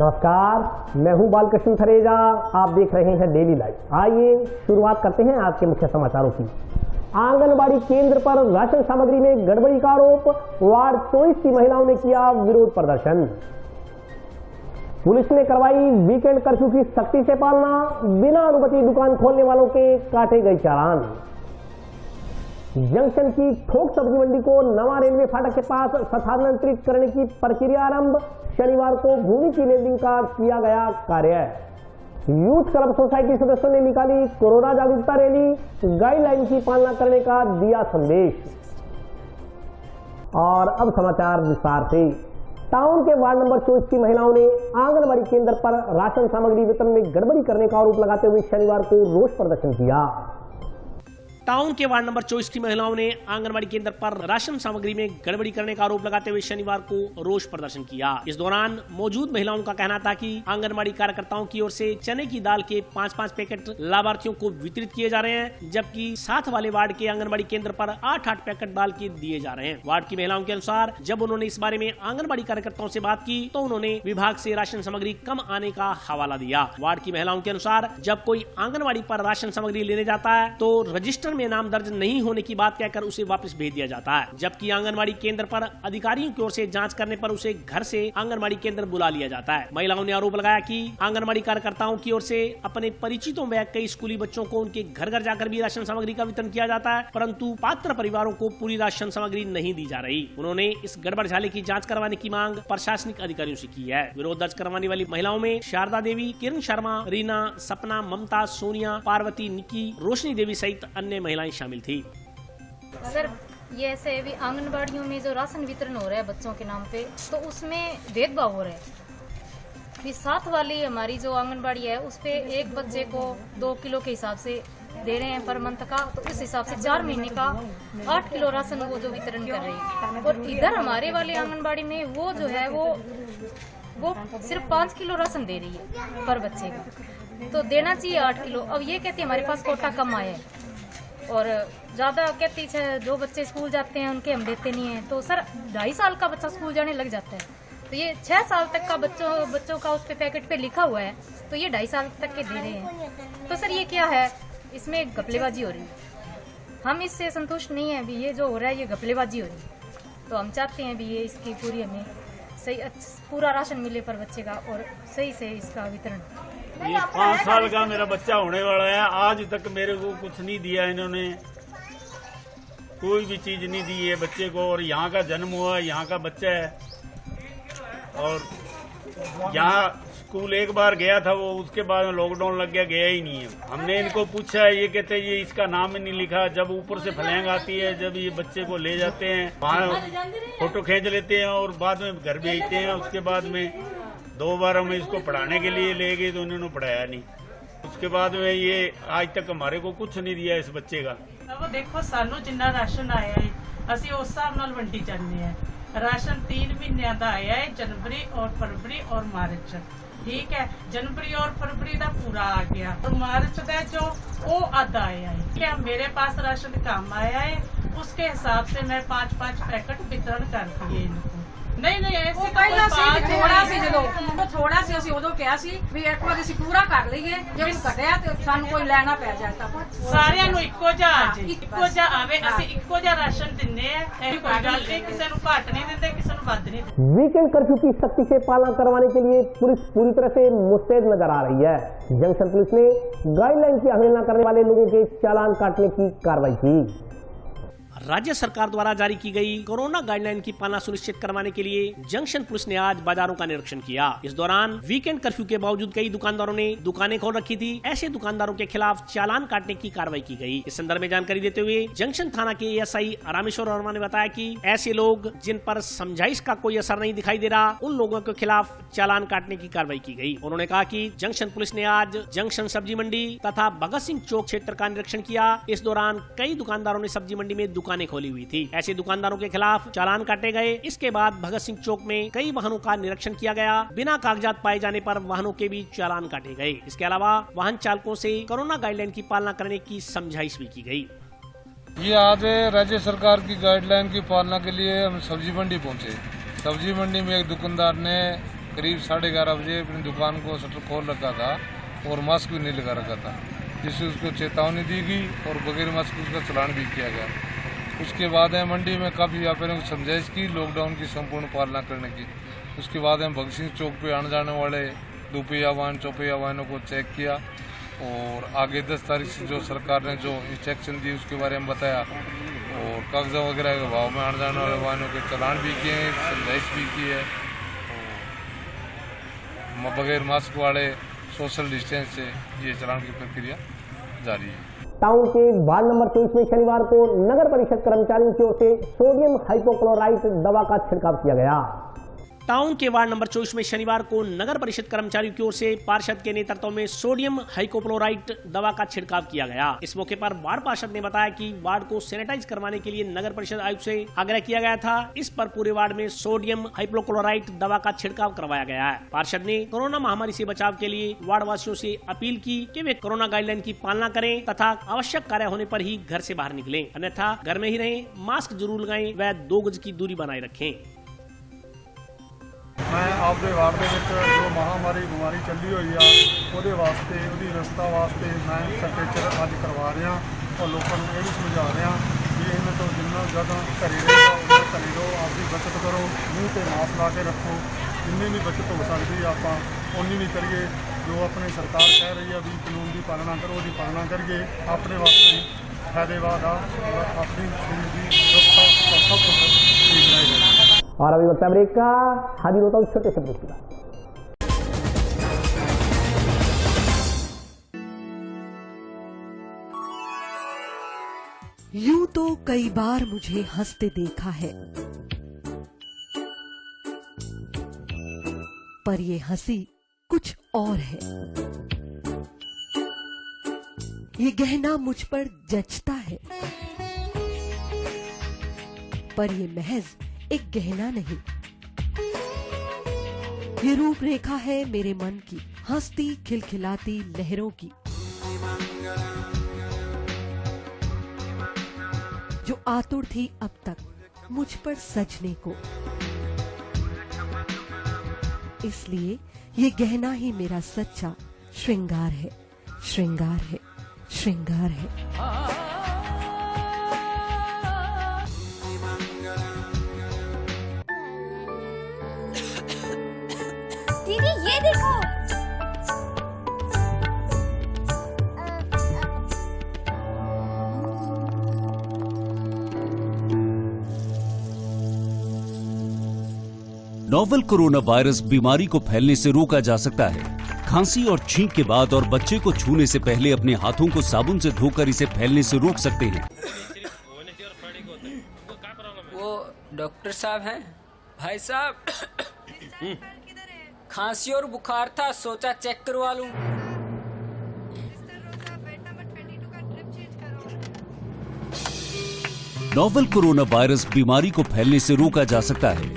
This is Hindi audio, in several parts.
नमस्कार, मैं हूं बालकृष्ण थरेजा। आप देख रहे हैं डेली लाइव। आइए शुरुआत करते हैं आज के मुख्य समाचारों की। आंगनबाड़ी केंद्र पर राशन सामग्री में गड़बड़ी का आरोप, वार्ड 24 की महिलाओं ने किया विरोध प्रदर्शन। पुलिस ने करवाई वीकेंड कर्फ्यू की सख्ती से पालना, बिना अनुमति दुकान खोलने वालों के काटे गए चालान। जंक्शन की थोक सब्जी मंडी को नवा रेलवे फाटक के पास स्थानांतरित करने की प्रक्रिया आरंभ, शनिवार को भूमि की लेवलिंग का किया गया कार्य। यूथ क्लब सोसाइटी सदस्यों ने निकाली कोरोना जागरूकता रैली, गाइडलाइन की पालना करने का दिया संदेश। और अब समाचार विस्तार से। टाउन के वार्ड नंबर 24 की महिलाओं ने आंगनबाड़ी केंद्र पर राशन सामग्री वितरण में गड़बड़ी करने का आरोप लगाते हुए शनिवार को रोष प्रदर्शन किया। टाउन के वार्ड नंबर 24 की महिलाओं ने आंगनबाड़ी केंद्र पर राशन सामग्री में गड़बड़ी करने का आरोप लगाते हुए शनिवार को रोष प्रदर्शन किया। इस दौरान मौजूद महिलाओं का कहना था कि आंगनबाड़ी कार्यकर्ताओं की ओर से चने की दाल के 5-5 पैकेट लाभार्थियों को वितरित किए जा रहे हैं, जबकि साथ वाले वार्ड के आंगनबाड़ी केंद्र पर 8-8 पैकेट दाल के दिए जा रहे हैं। वार्ड की महिलाओं के अनुसार जब उन्होंने इस बारे में आंगनबाड़ी कार्यकर्ताओं से बात की तो उन्होंने विभाग से राशन सामग्री कम आने का हवाला दिया। वार्ड की महिलाओं के अनुसार जब कोई आंगनबाड़ी पर राशन सामग्री लेने जाता है तो रजिस्टर में नाम दर्ज नहीं होने की बात कहकर उसे वापस भेज दिया जाता है, जबकि आंगनबाड़ी केंद्र पर अधिकारियों की ओर से जांच करने पर उसे घर से आंगनबाड़ी केंद्र बुला लिया जाता है। महिलाओं ने आरोप लगाया कि आंगनबाड़ी कार्यकर्ताओं की ओर से अपने परिचितों व कई स्कूली बच्चों को उनके घर घर जाकर भी राशन सामग्री का वितरण किया जाता है, परंतु पात्र परिवारों को पूरी राशन सामग्री नहीं दी जा रही। उन्होंने इस गड़बड़ झाले की जाँच करवाने की मांग प्रशासनिक अधिकारियों से की है। विरोध दर्ज करवाने वाली महिलाओं में शारदा देवी, किरण शर्मा, रीना, सपना, ममता, सोनिया, पार्वती, निकी, रोशनी देवी सहित अन्य महिलाएं शामिल थी। सर, ये ऐसे भी आंगनबाड़ियों में जो राशन वितरण हो रहा है बच्चों के नाम पे, तो उसमें भेदभाव हो रहा है। भी साथ वाली हमारी जो आंगनबाड़ी है उस पे एक बच्चे को 2 किलो के हिसाब से दे रहे हैं पर मंथ का, तो इस हिसाब से 4 महीने का 8 किलो राशन वो जो वितरण कर रही है। और इधर हमारे वाली आंगनबाड़ी में वो जो है वो सिर्फ 5 किलो राशन दे रही है पर बच्चे का, तो देना चाहिए 8 किलो। अब ये कहती है हमारे पास कोटा कम आया है और ज्यादा कहती है जो बच्चे स्कूल जाते हैं उनके हम देते नहीं है। तो सर 2.5 साल का बच्चा स्कूल जाने लग जाता है, तो ये 6 साल तक का बच्चों का उस पे पैकेट पे लिखा हुआ है, तो ये 2.5 साल तक के दे रहे हैं। तो सर ये क्या है, इसमें घपलेबाजी हो रही है। हम इससे संतुष्ट नहीं है भी, ये जो हो रहा है ये घपलेबाजी हो रही है। तो हम चाहते हैं भी ये इसकी पूरी हमें सही पूरा राशन मिले पर बच्चे का और सही से इसका वितरण। ये 5 साल का मेरा बच्चा होने वाला है, आज तक मेरे को कुछ नहीं दिया इन्होंने, कोई भी चीज नहीं दी है बच्चे को। और यहाँ का जन्म हुआ, यहाँ का बच्चा है और यहाँ स्कूल एक बार गया था वो, उसके बाद में लॉकडाउन लग गया ही नहीं है। हमने इनको पूछा, ये कहते हैं ये इसका नाम ही नहीं लिखा। जब ऊपर से फ्लैग आती है, जब ये बच्चे को ले जाते हैं वहाँ फोटो खींच लेते हैं और बाद में घर भेजते हैं। उसके बाद में 2 बार हम इसको पढ़ाने के लिए ले गए तो उन्होंने पढ़ाया नहीं। उसके बाद में ये आज तक हमारे को कुछ नहीं दिया इस बच्चे का। अब देखो सानू जिन्ना राशन आया है असि उस हिसाब नाल वंडी जाने हैं। राशन 3 महीनों का आया है, जनवरी और फरवरी और मार्च। ठीक है, जनवरी और फरवरी का पूरा आ गया और मार्च का जो वो आधा आया है। क्या मेरे पास राशन कम आया है, उसके हिसाब से मैं 5-5 पैकेट वितरण कर दिए इनको। नहीं ऐसे ਪਹਿਲਾਂ ਸੀ ਥੋੜਾ ਸੀ, ਜਦੋਂ ਥੋੜਾ ਸੀ ਅਸੀਂ ਉਦੋਂ ਕਿਹਾ ਸੀ ਵੀ ਇੱਕ ਵਾਰ ਅਸੀਂ ਪੂਰਾ ਕਰ ਲਈਏ, ਜੇ ਉਹ ਘਟਿਆ ਤੇ ਸਾਨੂੰ ਕੋਈ ਲੈਣਾ ਪੈ ਜਾਏ ਤਾਂ ਸਾਰਿਆਂ ਨੂੰ ਇੱਕੋ ਜਿਹਾ ਆਵੇ। ਅਸੀਂ ਇੱਕੋ ਜਿਹਾ ਰਾਸ਼ਨ ਦਿੰਨੇ ਆ, ਇਹ ਕੋਈ ਗੱਲ ਨਹੀਂ, ਕਿਸੇ ਨੂੰ ਘੱਟ ਨਹੀਂ ਦਿੰਦੇ, ਕਿਸੇ ਨੂੰ ਵੱਧ नहीं दिंदे। वीकेंड कर्फ्यू की सख्ती से पालना करवाने के लिए पुलिस पूरी तरह से मुस्तैद नजर आ रही है। जंक्शन पुलिस ने गाइडलाइन की अवहेलना करने वाले लोगों के चालान काटने की कार्रवाई की। राज्य सरकार द्वारा जारी की गई कोरोना गाइडलाइन की पालना सुनिश्चित करवाने के लिए जंक्शन पुलिस ने आज बाजारों का निरीक्षण किया। इस दौरान वीकेंड कर्फ्यू के बावजूद कई दुकानदारों ने दुकानें खोल रखी थी। ऐसे दुकानदारों के खिलाफ चालान काटने की कार्रवाई की गई। इस संदर्भ में जानकारी देते हुए जंक्शन थाना के एएसआई रामेश्वर वर्मा ने बताया कि ऐसे लोग जिन पर समझाइश का कोई असर नहीं दिखाई दे रहा, उन लोगों के खिलाफ चालान काटने की कार्रवाई की गई। उन्होंने कहा कि जंक्शन पुलिस ने आज जंक्शन सब्जी मंडी तथा भगत सिंह चौक क्षेत्र का निरीक्षण किया। इस दौरान कई दुकानदारों ने सब्जी मंडी में दुकानें खोली हुई थी। ऐसे दुकानदारों के खिलाफ चालान काटे गए। इसके बाद भगत सिंह चौक में कई वाहनों का निरीक्षण किया गया। बिना कागजात पाए जाने पर वाहनों के भी चालान काटे गए। इसके अलावा वाहन चालकों से कोरोना गाइडलाइन की पालना करने की समझाइश भी की गई। ये आज राज्य सरकार की गाइडलाइन की पालना के लिए हम सब्जी मंडी पहुंचे। सब्जी मंडी में एक दुकानदार ने करीब 11:30 बजे अपनी दुकान को शटर खोल रखा था और मास्क भी नहीं लगा रखा था, जिससे उसको चेतावनी दी गई और बगैर मास्क उसका चालान भी किया गया। उसके बाद है मंडी में काफ़ी व्यापारियों को समझाइश की लॉकडाउन की संपूर्ण पालना करने की। उसके बाद हम भगत सिंह चौक पे आने जाने वाले दोपहिया वाहन चौपहिया वाहनों को चेक किया और आगे 10 तारीख से जो सरकार ने जो इंस्ट्रक्शन दी उसके बारे में बताया और कागजा वगैरह के भाव में आने जाने वाले वाहनों के चालान भी किए हैं, समझाइश भी की है और बगैर मास्क वाले सोशल डिस्टेंस से ये चालान की प्रक्रिया जारी है। टाउन के वार्ड नंबर 23 में शनिवार को नगर परिषद कर्मचारियों की ओर से सोडियम हाइपोक्लोराइट दवा का छिड़काव किया गया। टाउन के वार्ड नंबर 24 में शनिवार को नगर परिषद कर्मचारियों की ओर से पार्षद के नेतृत्व में सोडियम हाइपोक्लोराइट दवा का छिड़काव किया गया। इस मौके पर वार्ड पार्षद ने बताया कि वार्ड को सैनिटाइज करवाने के लिए नगर परिषद आयुक्त से आग्रह किया गया था। इस पर पूरे वार्ड में सोडियम हाइपोक्लोराइट दवा का छिड़काव करवाया गया है। पार्षद ने कोरोना महामारी से बचाव के लिए वार्ड वासियों से अपील की कि वे कोरोना गाइडलाइन की पालना करें तथा आवश्यक कार्य होने पर ही घर से बाहर निकलें, अन्यथा घर में ही रहें, मास्क जरूर लगाएं व 2 गज की दूरी बनाए रखें। मैं आपके वार्ड के जो महामारी बीमारी चली हुई है ਉਹਦੇ वास्ते ਉਹਦੀ व्यवस्था वास्ते मैं टेम्परेचर अज करवा रहा और लोगों को यह भी समझा रहा कि इन्हें तो जिन्ना ज़्यादा घरे रहो घरे रहो, आपकी बचत करो, मुँह पर मास्क ला के रखो, जिन्नी भी बचत हो सकती है आप उन्नी भी करिए। जो अपनी सरकार कह रही है भी कानून की पालना करो, उसकी पालना करिए, अपने वास्ते फायदेमंद आ अपनी शरीर की सुरक्षा और सब कुछ ठीक रहेगा। और अभी वक्त ब्रेक का, हाजिर होता हूँ छोटे से ब्रेक के बाद। यूं तो कई बार मुझे हंसते देखा है, पर ये हंसी कुछ और है। ये गहना मुझ पर जचता है, पर ये महज एक गहना नहीं, ये रूपरेखा है मेरे मन की, हंसती खिलखिलाती लहरों की, जो आतुर थी अब तक मुझ पर सजने को। इसलिए ये गहना ही मेरा सच्चा श्रृंगार है, श्रृंगार है, श्रृंगार है। दीदी ये देखो, नोवेल कोरोना वायरस बीमारी को फैलने से रोका जा सकता है। खांसी और छींक के बाद और बच्चे को छूने से पहले अपने हाथों को साबुन से धोकर इसे फैलने से रोक सकते हैं। वो डॉक्टर साहब हैं? भाई साहब खांसी और बुखार था, सोचा चेक करवा लूं। नोवेल कोरोना वायरस बीमारी को फैलने से रोका जा सकता है।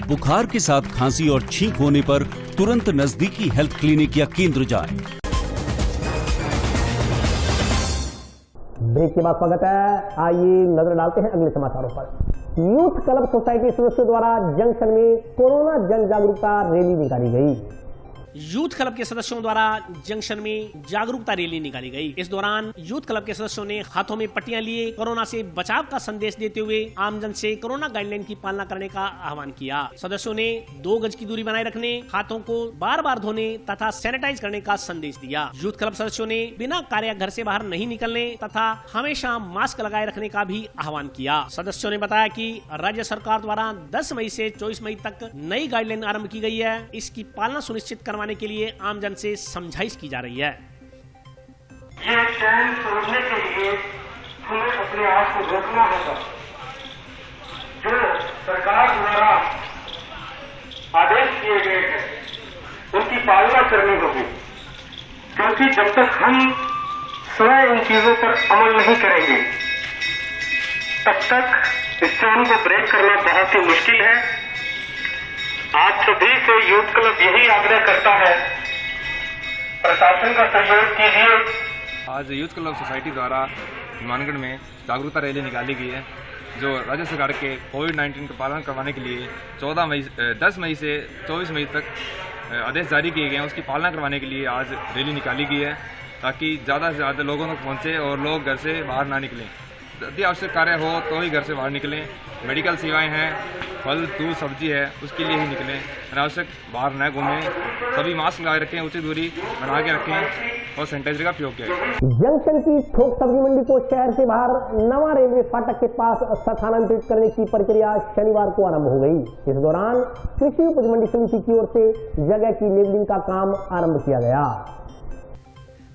बुखार के साथ खांसी और छींक होने पर तुरंत नजदीकी हेल्थ क्लिनिक या केंद्र जाएं। ब्रेक के बाद स्वागत है। आइए नजर डालते हैं अगले समाचारों पर। यूथ क्लब सोसाइटी सदस्यों द्वारा जंक्शन में कोरोना जन जागरूकता रैली निकाली गई। यूथ क्लब के सदस्यों द्वारा जंक्शन में जागरूकता रैली निकाली गई। इस दौरान यूथ क्लब के सदस्यों ने हाथों में पट्टियां लिए कोरोना से बचाव का संदेश देते हुए आमजन से कोरोना गाइडलाइन की पालना करने का आह्वान किया। सदस्यों ने 2 गज की दूरी बनाए रखने, हाथों को बार बार धोने तथा सैनिटाइज करने का संदेश दिया। यूथ क्लब सदस्यों ने बिना कार्य घर से बाहर नहीं निकलने तथा हमेशा मास्क लगाए रखने का भी आह्वान किया। सदस्यों ने बताया कि राज्य सरकार द्वारा 10 मई से 24 मई तक नई गाइडलाइन आरम्भ की गई है। इसकी पालना सुनिश्चित करवाने के लिए आमजन से समझाइश की जा रही है। ये चैन तोड़ने के लिए हमें अपने आप को रोकना होगा। जो सरकार द्वारा आदेश किए गए हैं उनकी पालना करनी होगी, क्योंकि जब तक हम स्वयं इन चीजों पर अमल नहीं करेंगे तब तक इस चैन को ब्रेक करना बहुत ही मुश्किल है। आज सभी से यूथ क्लब यही आग्रह करता है, प्रशासन का सहयोग कीजिए। आज यूथ क्लब सोसाइटी द्वारा हनुमानगढ़ में जागरूकता रैली निकाली गई है, जो राज्य सरकार के कोविड-19 का पालन करवाने के लिए 10 मई से 24 मई तक आदेश जारी किए गए हैं उसकी पालना करवाने के लिए आज रैली निकाली गई है, ताकि ज़्यादा से ज़्यादा लोगों तक पहुँचे और लोग घर से बाहर ना निकलें। यदि आवश्यक कार्य हो तो ही घर से बाहर निकलें। मेडिकल सेवाएं हैं, फल दूध सब्जी है, उसके लिए ही निकलें। अनावश्यक बाहर न घूमें। सभी मास्क लगाए रखें, उचित दूरी बना के रखें और सैनिटाइजर का प्रयोग करें। जंक्शन की थोक सब्जी मंडी को शहर से बाहर नवा रेलवे फाटक के पास स्थानांतरित करने की प्रक्रिया शनिवार को आरंभ हो गई। इस दौरान कृषि उपज मंडी समिति की ओर से जगह की लेबलिंग का काम आरंभ किया गया।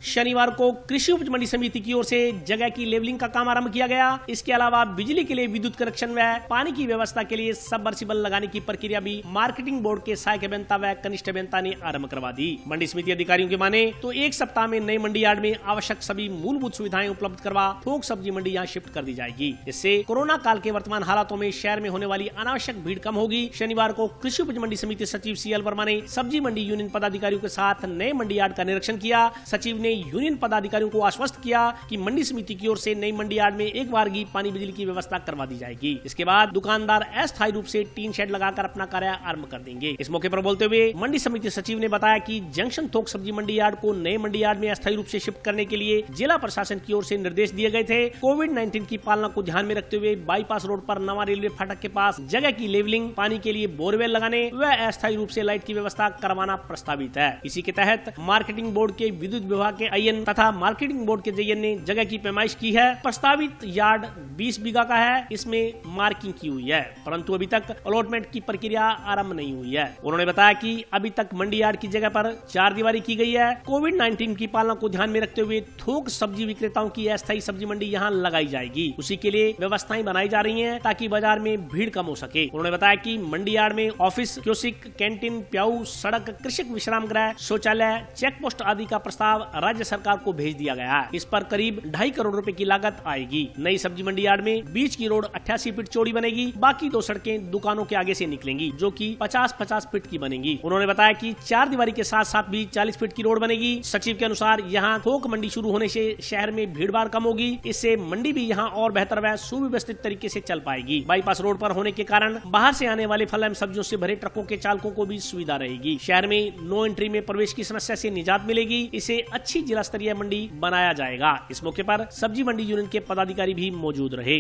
शनिवार को कृषि उपज मंडी समिति की ओर से जगह की लेवलिंग का काम आरंभ किया गया। इसके अलावा बिजली के लिए विद्युत कनेक्शन व पानी की व्यवस्था के लिए सबमर्सिबल लगाने की प्रक्रिया भी मार्केटिंग बोर्ड के सहायक अभियंता व कनिष्ठ अभियंता ने आरंभ करवा दी। मंडी समिति अधिकारियों के माने तो एक सप्ताह में नए मंडी यार्ड में आवश्यक सभी मूलभूत सुविधाएं उपलब्ध करवा थोक सब्जी मंडी यहाँ शिफ्ट कर दी जाएगी। इससे कोरोना काल के वर्तमान हालातों में शहर में होने वाली अनावश्यक भीड़ कम होगी। शनिवार को कृषि उपज मंडी समिति सचिव CL वर्मा ने सब्जी मंडी यूनियन पदाधिकारियों के साथ नए मंडी यार्ड का निरीक्षण किया। सचिव ने यूनियन पदाधिकारियों को आश्वस्त किया कि मंडी समिति की ओर से नई मंडी यार्ड में एक बारगी पानी बिजली की व्यवस्था करवा दी जाएगी। इसके बाद दुकानदार अस्थायी रूप से टीन शेड लगाकर अपना कार्य आरंभ कर देंगे। इस मौके पर बोलते हुए मंडी समिति सचिव ने बताया कि जंक्शन थोक सब्जी मंडी यार्ड को नए मंडी यार्ड में अस्थायी रूप से शिफ्ट करने के लिए जिला प्रशासन की ओर से निर्देश दिए गए थे। कोविड-19 की पालना को ध्यान में रखते हुए बाईपास रोड पर नवा रेलवे फाटक के पास जगह की लेवलिंग, पानी के लिए बोरवेल लगाने व अस्थायी रूप से लाइट की व्यवस्था करवाना प्रस्तावित है। इसी के तहत मार्केटिंग बोर्ड के विद्युत विभाग के IN तथा मार्केटिंग बोर्ड के JN ने जगह की पैमाइश की है। प्रस्तावित यार्ड 20 बीघा का है। इसमें मार्किंग की हुई है, परंतु अभी तक अलॉटमेंट की प्रक्रिया आरंभ नहीं हुई है। उन्होंने बताया कि अभी तक मंडी यार्ड की जगह पर 4 दीवारी की गई है। कोविड-19 की पालना को ध्यान में रखते हुए थोक सब्जी विक्रेताओं की अस्थायी सब्जी मंडी यहाँ लगाई जाएगी। उसी के लिए व्यवस्थाएं बनाई जा रही है ताकि बाजार में भीड़ कम हो सके। उन्होंने बताया कि मंडी यार्ड में ऑफिस, क्योसिक, कैंटीन, प्याऊ, सड़क, कृषक विश्राम गृह, शौचालय, चेक पोस्ट आदि का प्रस्ताव राज्य सरकार को भेज दिया गया है। इस पर करीब 2.5 करोड़ रुपए की लागत आएगी। नई सब्जी मंडी यार्ड में बीच की रोड 88 फीट चौड़ी बनेगी। बाकी 2 सड़कें दुकानों के आगे से निकलेंगी, जो कि 50-50 फीट की बनेगी। उन्होंने बताया कि 4 दीवारी के साथ साथ भी 40 फीट की रोड बनेगी। सचिव के अनुसार यहाँ थोक मंडी शुरू होने से शहर में भीड़ भाड़ कम होगी। इससे मंडी भी यहाँ और बेहतर व सुव्यवस्थित तरीके से चल पाएगी। बाईपास रोड पर होने के कारण बाहर से आने वाले फल एवं सब्जियों से भरे ट्रकों के चालकों को भी सुविधा रहेगी। शहर में नो एंट्री में प्रवेश की समस्या से निजात मिलेगी। इसे अच्छी जिला स्तरीय मंडी बनाया जाएगा। इस मौके पर सब्जी मंडी यूनियन के पदाधिकारी भी मौजूद रहे।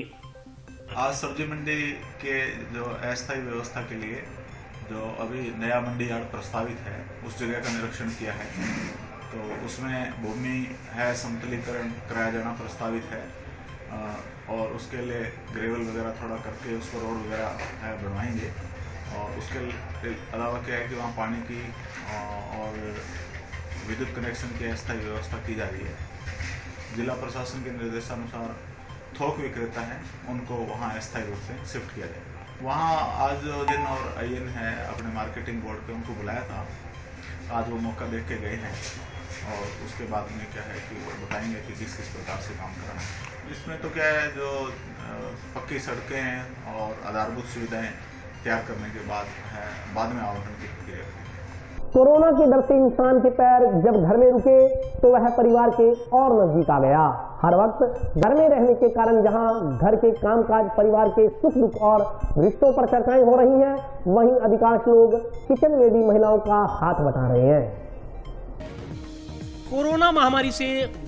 आज सब्जी मंडी के जो अस्थायी व्यवस्था के लिए जो अभी नया मंडी यार्ड प्रस्तावित है उस जगह का निरीक्षण किया है। तो उसमें भूमि है समतलीकरण कराया जाना प्रस्तावित है और उसके लिए ग्रेवल वगैरह थोड़ा करके उसको रोड वगैरह है बनवाएंगे। और उसके अलावा क्या है कि वहाँ पानी की और विद्युत कनेक्शन की अस्थायी व्यवस्था की जा रही है। जिला प्रशासन के निर्देशानुसार थोक विक्रेता हैं उनको वहाँ अस्थायी रूप से शिफ्ट किया जाएगा। वहाँ आज JN और IN है अपने मार्केटिंग बोर्ड पे, उनको बुलाया था। आज वो मौका देख के गए हैं और उसके बाद में क्या है कि वो बताएंगे कि किस किस प्रकार से काम करना है। इसमें तो क्या है जो पक्की सड़कें हैं और आधारभूत सुविधाएं तैयार करने के बाद में आवंटन की प्रक्रिया। कोरोना के डर से इंसान के पैर जब घर में रुके तो वह परिवार के और नजदीक आ गया। हर वक्त घर में रहने के कारण जहां घर के कामकाज, परिवार के सुख दुख और रिश्तों पर चर्चाएं हो रही हैं, वहीं अधिकांश लोग किचन में भी महिलाओं का हाथ बटा रहे हैं। कोरोना महामारी से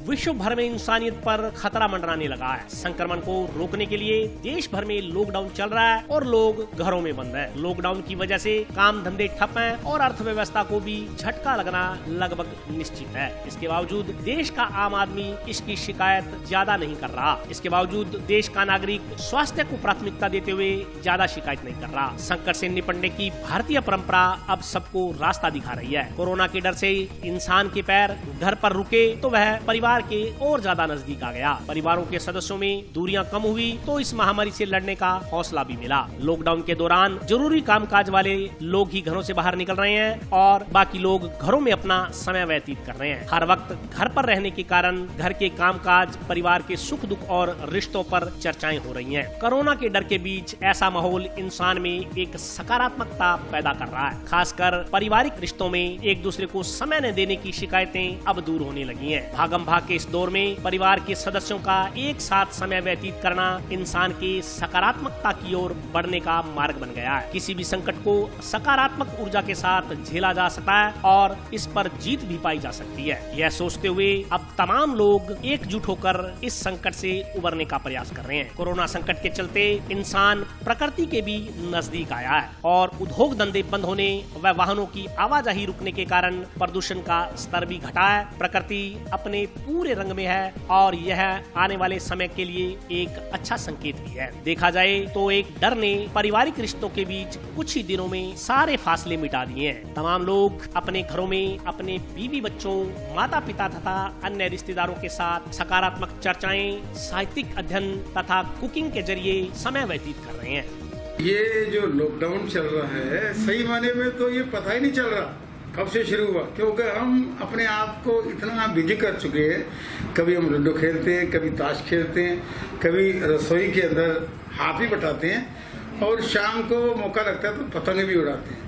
विश्व भर में इंसानियत पर खतरा मंडराने लगा है। संक्रमण को रोकने के लिए देश भर में लॉकडाउन चल रहा है और लोग घरों में बंद हैं। लॉकडाउन की वजह से काम धंधे ठप हैं और अर्थव्यवस्था को भी झटका लगना लगभग निश्चित है। इसके बावजूद देश का आम आदमी इसकी शिकायत ज्यादा नहीं कर रहा। इसके बावजूद देश का नागरिक स्वास्थ्य को प्राथमिकता देते हुए ज्यादा शिकायत नहीं कर रहा। संकट से निपटने की भारतीय परंपरा अब सबको रास्ता दिखा रही है। कोरोना के डर से इंसान के पैर घर पर रुके तो वह परिवार के और ज्यादा नजदीक आ गया। परिवारों के सदस्यों में दूरियां कम हुई तो इस महामारी से लड़ने का हौसला भी मिला। लॉकडाउन के दौरान जरूरी कामकाज वाले लोग ही घरों से बाहर निकल रहे हैं और बाकी लोग घरों में अपना समय व्यतीत कर रहे हैं। हर वक्त घर पर रहने के कारण घर के कामकाज, परिवार के सुख दुख और रिश्तों पर चर्चाएं हो रही हैं। कोरोना के डर के बीच ऐसा माहौल इंसान में एक सकारात्मकता पैदा कर रहा है। खासकर पारिवारिक रिश्तों में एक दूसरे को समय न देने की शिकायतें अब दूर होने लगी हैं। भागम भाग के इस दौर में परिवार के सदस्यों का एक साथ समय व्यतीत करना इंसान के सकारात्मकता की ओर बढ़ने का मार्ग बन गया है। किसी भी संकट को सकारात्मक ऊर्जा के साथ झेला जा सकता है और इस पर जीत भी पाई जा सकती है। यह सोचते हुए अब तमाम लोग एकजुट होकर इस संकट से उबरने का प्रयास कर रहे हैं। कोरोना संकट के चलते इंसान प्रकृति के भी नजदीक आया है और उद्योग धंधे बंद होने व वाहनों की आवाजाही रुकने के कारण प्रदूषण का स्तर भी घटा है। प्रकृति अपने पूरे रंग में है और यह आने वाले समय के लिए एक अच्छा संकेत भी है। देखा जाए तो एक डर ने पारिवारिक रिश्तों के बीच कुछ ही दिनों में सारे फासले मिटा दिए हैं। तमाम लोग अपने घरों में अपने बीवी बच्चों, माता पिता तथा अन्य रिश्तेदारों के साथ सकारात्मक चर्चाएं, साहित्यिक अध्ययन तथा कुकिंग के जरिए समय व्यतीत कर रहे हैं। ये जो लॉकडाउन चल रहा है, सही माने में तो ये पता ही नहीं चल रहा कब से शुरू हुआ, क्योंकि हम अपने आप को इतना बिजी कर चुके हैं। कभी हम लूडो खेलते हैं, कभी ताश खेलते हैं, कभी रसोई के अंदर हाथ भी बटाते हैं और शाम को मौका लगता है तो पतंग भी उड़ाते हैं।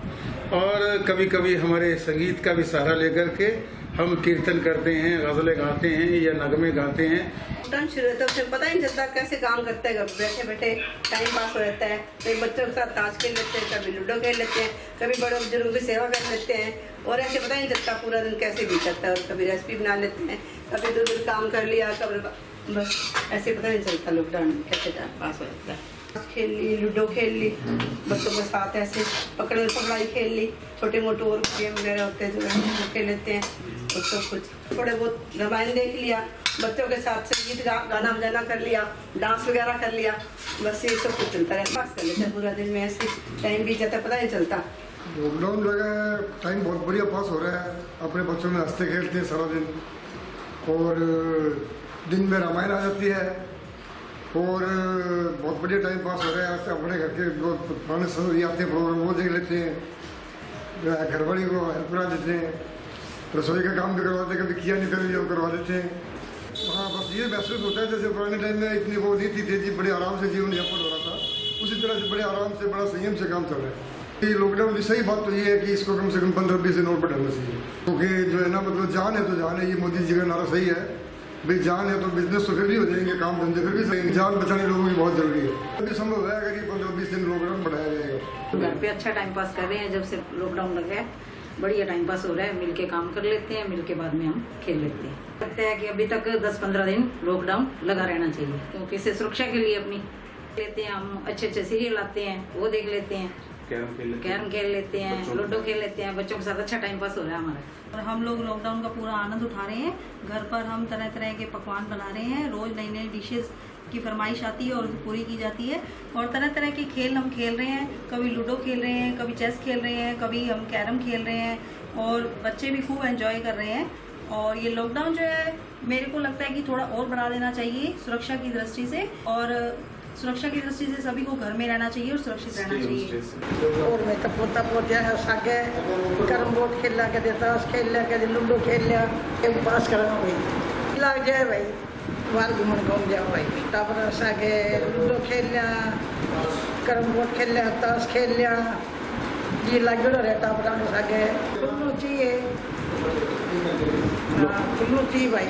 और कभी कभी हमारे संगीत का भी सहारा लेकर के हम कीर्तन करते हैं, गजलें गाते हैं या नगमे गाते हैं। लॉकडाउन शुरू होता है उसे पता ही नहीं चलता कैसे काम करते हैं। बैठे बैठे टाइम पास हो जाता है। कभी बच्चों के साथ ताश खेल लेते हैं, कभी लूडो खेल लेते हैं, कभी बड़े बुजुर्गों की सेवा कर लेते हैं और ऐसे पता ही नहीं चलता पूरा दिन कैसे बीत जाता है। और कभी रेसिपी बना लेते हैं, कभी दूर काम कर लिया, कभी बस ऐसे पता नहीं चलता लॉकडाउन कैसे टाइम पास हो जाता है। खेल ली, लूडो खेल ली, बच्चों के साथ ऐसे पकड़न पकड़ाई खेल ली, छोटे मोटे और गेम वगैरह होते हैं जो वो खेल लेते हैं और सब कुछ। थोड़े बहुत रामायण देख लिया, बच्चों के साथ संगीत गाना बजाना कर लिया, डांस वगैरह कर लिया, बस ये सब कुछ चलता है। पास कर लेते हैं पूरा दिन में, ऐसे टाइम बीत जाता है पता नहीं चलता। लॉकडाउन जो है टाइम बहुत बढ़िया पास हो रहा है। अपने बच्चों में हंसते खेलते हैं सारा दिन और दिन में रामायण आ जाती है और बहुत बढ़िया टाइम पास हो रहा है। अपने घर के जो पुराने सदस्य आते हैं प्रोग्राम वो देख लेते हैं, घरवाली को हेल्प करा देते हैं, रसोई का काम भी करवाते हैं, कभी किया नहीं कभी वो करवा देते हैं। हाँ, बस ये महसूस होता है जैसे पुराने टाइम में इतनी वो नहीं थी तेजी, बड़े आराम से जीवन यापन हो रहा था, उसी तरह से बड़े आराम से बड़ा संयम से काम चल रहा है। ये लॉकडाउन की सही बात तो ये है कि इसको कम से कम 15-20 दिन और बढ़ाना चाहिए, क्योंकि जो है ना मतलब जान है तो जान है। ये मोदी जी का नारा सही है भाई, जान है तो बिजनेस तो फिर भी हो जाएंगे, काम धंधे फिर भी सही। जान बचाने लोगों की बहुत जरूरी है। अभी संभव है अगर ये 15-20 दिन लॉकडाउन बढ़ाया जाएगा। घर पे अच्छा टाइम पास कर रहे हैं, जब से लॉकडाउन लग गया बढ़िया टाइम पास हो रहा है। मिलके काम कर लेते हैं, मिलके बाद में हम खेल लेते हैं। लगता है कि अभी तक 10-15 दिन लॉकडाउन लगा रहना चाहिए, क्योंकि इससे सुरक्षा के लिए अपनी लेते हैं हम। अच्छे सीरियल आते हैं वो देख लेते हैं, कैरम खेल लेते हैं, लूडो खेल लेते हैं, बच्चों के साथ अच्छा टाइम पास हो रहा है हमारा। और हम लोग लॉकडाउन का पूरा आनंद उठा रहे हैं। घर पर हम तरह तरह के पकवान बना रहे हैं, रोज नई नई डिशेस की फरमाइश आती है और पूरी की जाती है। और तरह तरह के खेल हम खेल रहे हैं, कभी लूडो खेल रहे हैं, कभी चेस खेल रहे हैं, कभी हम कैरम खेल रहे हैं और बच्चे भी खूब एंजॉय कर रहे हैं। और ये लॉकडाउन जो है मेरे को लगता है कि थोड़ा और बढ़ा देना चाहिए सुरक्षा की दृष्टि से, और सुरक्षा की दृष्टि से सभी को घर में रहना चाहिए और सुरक्षित रहना चाहिए। और मैं तो पोता पोतिया है सागे कैरम बोर्ड खेल लिया, कभी ताश खेल लिया, कभी लूडो खेल लिया, टाइम पास करना भाई लग जाए भाई, बाहर घूमने घूम जाओ भाई। तापर सागे लूडो खेल लिया, कैरम बोर्ड खेल लिया, ताश खेल लिया, ये लगे रहता पर सागे फुल्लू चाहिए, फुल्लू चाहिए भाई।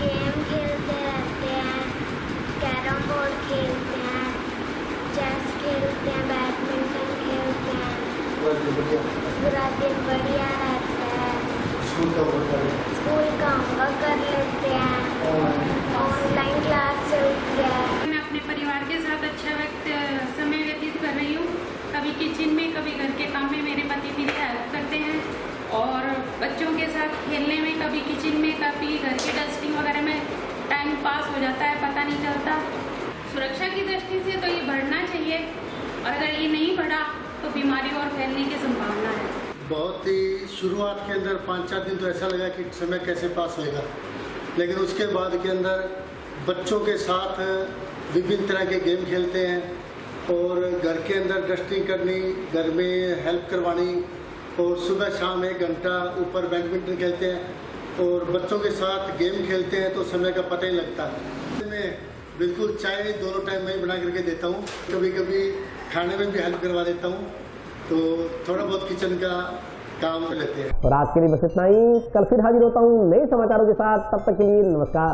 गेम खेलते रहते हैं, कैरम बोर्ड खेलते हैं, चेस खेलते हैं, बैडमिंटन खेलते हैं, पूरा दिन बढ़िया रहता है। स्कूल का होमवर्क कर लेते हैं, ऑनलाइन क्लास चलती है। मैं अपने परिवार के साथ अच्छा वक्त समय व्यतीत कर रही हूँ। कभी किचन में, कभी घर के काम में मेरे पति मेरी हेल्प करते हैं और बच्चों के साथ खेलने में, कभी किचन में, कभी घर के डस्टिंग वगैरह में टाइम पास हो जाता है, पता नहीं चलता। सुरक्षा की दृष्टि से तो ये बढ़ना चाहिए और अगर ये नहीं बढ़ा तो बीमारी और फैलने की संभावना है। बहुत ही शुरुआत के अंदर 5-4 दिन तो ऐसा लगा कि समय कैसे पास होएगा, लेकिन उसके बाद के अंदर बच्चों के साथ विभिन्न तरह के गेम खेलते हैं और घर के अंदर डस्टिंग करनी, घर में हेल्प करवानी और सुबह शाम 1 घंटा ऊपर बैडमिंटन खेलते हैं और बच्चों के साथ गेम खेलते हैं तो समय का पता ही लगता है। मैं बिल्कुल चाय दोनों टाइम में ही बना करके देता हूँ, कभी कभी खाने में भी हेल्प करवा देता हूँ, तो थोड़ा बहुत किचन का काम लेते हैं। और आज के लिए बस इतना ही। कल फिर हाजिर होता हूँ नए समाचारों के साथ। तब तक के लिए नमस्कार।